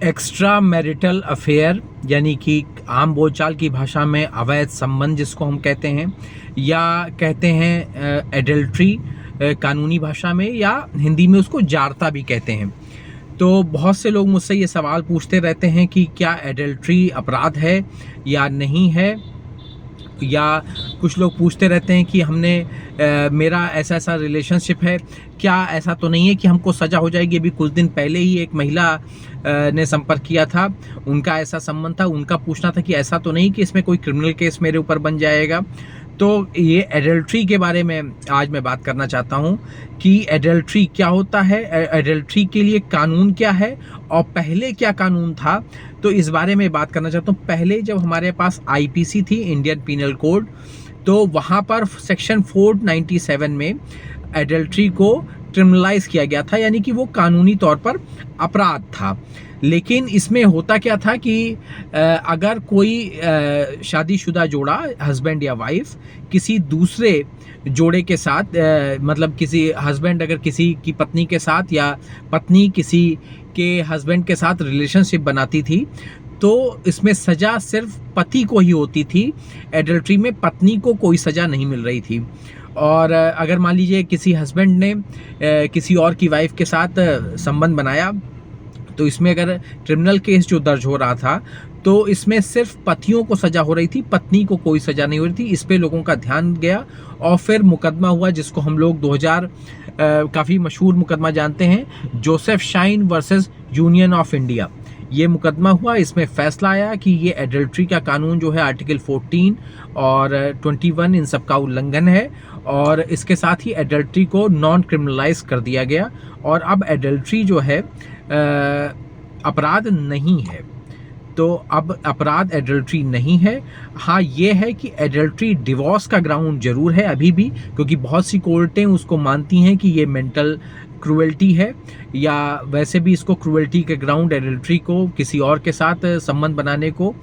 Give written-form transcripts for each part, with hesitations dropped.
Extra marital affair यानी कि आम बोलचाल की भाषा में अवैध संबंध जिसको हम कहते हैं, या कहते हैं एडल्ट्री कानूनी भाषा में, या हिंदी में उसको जारता भी कहते हैं। तो बहुत से लोग मुझसे ये सवाल पूछते रहते हैं कि क्या एडल्ट्री अपराध है या नहीं है, या कुछ लोग पूछते रहते हैं कि मेरा ऐसा ऐसा रिलेशनशिप है, क्या ऐसा तो नहीं है कि हमको सज़ा हो जाएगी। अभी कुछ दिन पहले ही एक महिला ने संपर्क किया था, उनका ऐसा संबंध था, उनका पूछना था कि ऐसा तो नहीं कि इसमें कोई क्रिमिनल केस मेरे ऊपर बन जाएगा। तो ये एडल्ट्री के बारे में आज मैं बात करना चाहता हूँ कि एडल्ट्री क्या होता है, एडल्ट्री के लिए कानून क्या है और पहले क्या कानून था। तो इस बारे में बात करना चाहता हूँ। पहले जब हमारे पास आईपीसी थी, इंडियन पीनल कोड, तो वहाँ पर सेक्शन 497 में एडल्ट्री को क्रिमिनलाइज किया गया था, यानी कि वो कानूनी तौर पर अपराध था। लेकिन इसमें होता क्या था कि अगर कोई शादीशुदा जोड़ा, हस्बैंड या वाइफ, किसी दूसरे जोड़े के साथ, मतलब किसी हस्बैंड अगर किसी की पत्नी के साथ या पत्नी किसी के हस्बैंड के साथ रिलेशनशिप बनाती थी, तो इसमें सज़ा सिर्फ पति को ही होती थी। एडल्ट्री में पत्नी को कोई सज़ा नहीं मिल रही थी। और अगर मान लीजिए किसी हस्बैंड ने किसी और की वाइफ के साथ संबंध बनाया, तो इसमें अगर क्रिमिनल केस जो दर्ज हो रहा था, तो इसमें सिर्फ पतियों को सज़ा हो रही थी, पत्नी को कोई सज़ा नहीं हो रही थी। इस पे लोगों का ध्यान गया और फिर मुकदमा हुआ जिसको हम लोग 2000 काफ़ी मशहूर मुकदमा जानते हैं, Joseph shine versus union of India. ये मुकदमा हुआ, इसमें फैसला आया कि ये एडल्ट्री का कानून जो है आर्टिकल 14 और 21 इन सब का उल्लंघन है, और इसके साथ ही एडल्ट्री को नॉन क्रिमिनलाइज कर दिया गया। और अब एडल्ट्री जो है अपराध नहीं है। तो अब अपराध एडल्ट्री नहीं है। हाँ, ये है कि एडल्ट्री डिवोर्स का ग्राउंड जरूर है अभी भी, क्योंकि बहुत सी कोर्टें उसको मानती हैं कि ये मेंटल क्रूएल्टी है, या वैसे भी इसको क्रूएल्टी के ग्राउंड, एडल्ट्री को किसी और के साथ संबंध बनाने को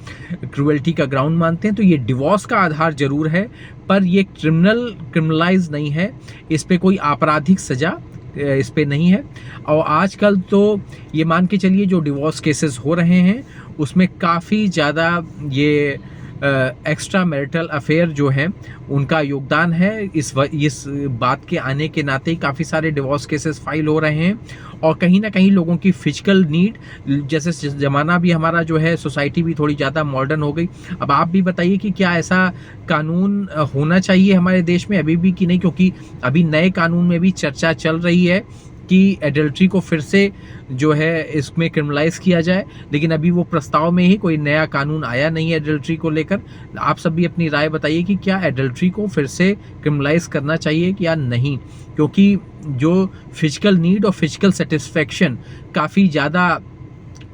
क्रूएल्टी का ग्राउंड मानते हैं। तो ये डिवोर्स का आधार जरूर है, पर ये क्रिमिनलाइज नहीं है, इस पे कोई आपराधिक सजा इस पे नहीं है। और आजकल तो ये मान के चलिए जो डिवोर्स केसेस हो रहे हैं उसमें काफ़ी ज़्यादा ये एक्स्ट्रा मैरिटल अफेयर जो है उनका योगदान है। इस बात के आने के नाते काफ़ी सारे डिवोर्स केसेस फाइल हो रहे हैं, और कहीं ना कहीं लोगों की फिजिकल नीड, जैसे ज़माना भी हमारा जो है, सोसाइटी भी थोड़ी ज़्यादा मॉडर्न हो गई। अब आप भी बताइए कि क्या ऐसा कानून होना चाहिए हमारे देश में अभी भी कि नहीं, क्योंकि अभी नए कानून में भी चर्चा चल रही है कि एडल्ट्री को फिर से जो है इसमें क्रिमिनलाइज किया जाए, लेकिन अभी वो प्रस्ताव में ही कोई नया कानून आया नहीं है एडल्ट्री को लेकर। आप सब भी अपनी राय बताइए कि क्या एडल्ट्री को फिर से क्रिमिनलाइज करना चाहिए या नहीं, क्योंकि जो फिजिकल नीड और फिजिकल सेटिस्फेक्शन काफ़ी ज़्यादा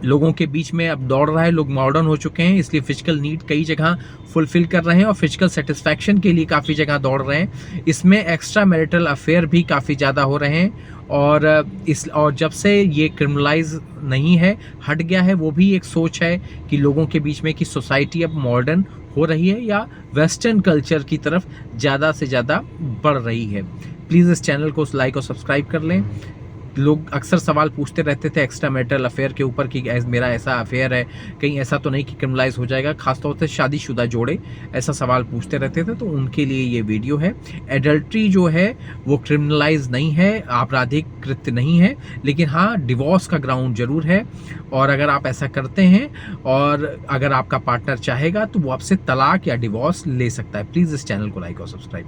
लोगों के बीच में अब दौड़ रहा है। लोग मॉडर्न हो चुके हैं, इसलिए फिजिकल नीड कई जगह फुलफिल कर रहे हैं और फिजिकल सेटिस्फैक्शन के लिए काफ़ी जगह दौड़ रहे हैं। इसमें एक्स्ट्रा मैरिटल अफेयर भी काफ़ी ज़्यादा हो रहे हैं, और जब से ये क्रिमिनलाइज नहीं है, हट गया है, वो भी एक सोच है कि लोगों के बीच में कि सोसाइटी अब मॉडर्न हो रही है या वेस्टर्न कल्चर की तरफ ज़्यादा से ज़्यादा बढ़ रही है। प्लीज़ इस चैनल को लाइक और सब्सक्राइब कर लें। लोग अक्सर सवाल पूछते रहते थे एक्स्ट्रा मैरिटल अफेयर के ऊपर कि मेरा ऐसा अफेयर है, कहीं ऐसा तो नहीं कि क्रिमिनलाइज हो जाएगा। खासतौर से शादीशुदा जोड़े ऐसा सवाल पूछते रहते थे, तो उनके लिए ये वीडियो है। एडल्ट्री जो है वो क्रिमिनलाइज नहीं है, आपराधिक कृत्य नहीं है, लेकिन हाँ, डिवोर्स का ग्राउंड जरूर है। और अगर आप ऐसा करते हैं और अगर आपका पार्टनर चाहेगा तो वो आपसे तलाक या डिवोर्स ले सकता है। प्लीज़ इस चैनल को लाइक और सब्सक्राइब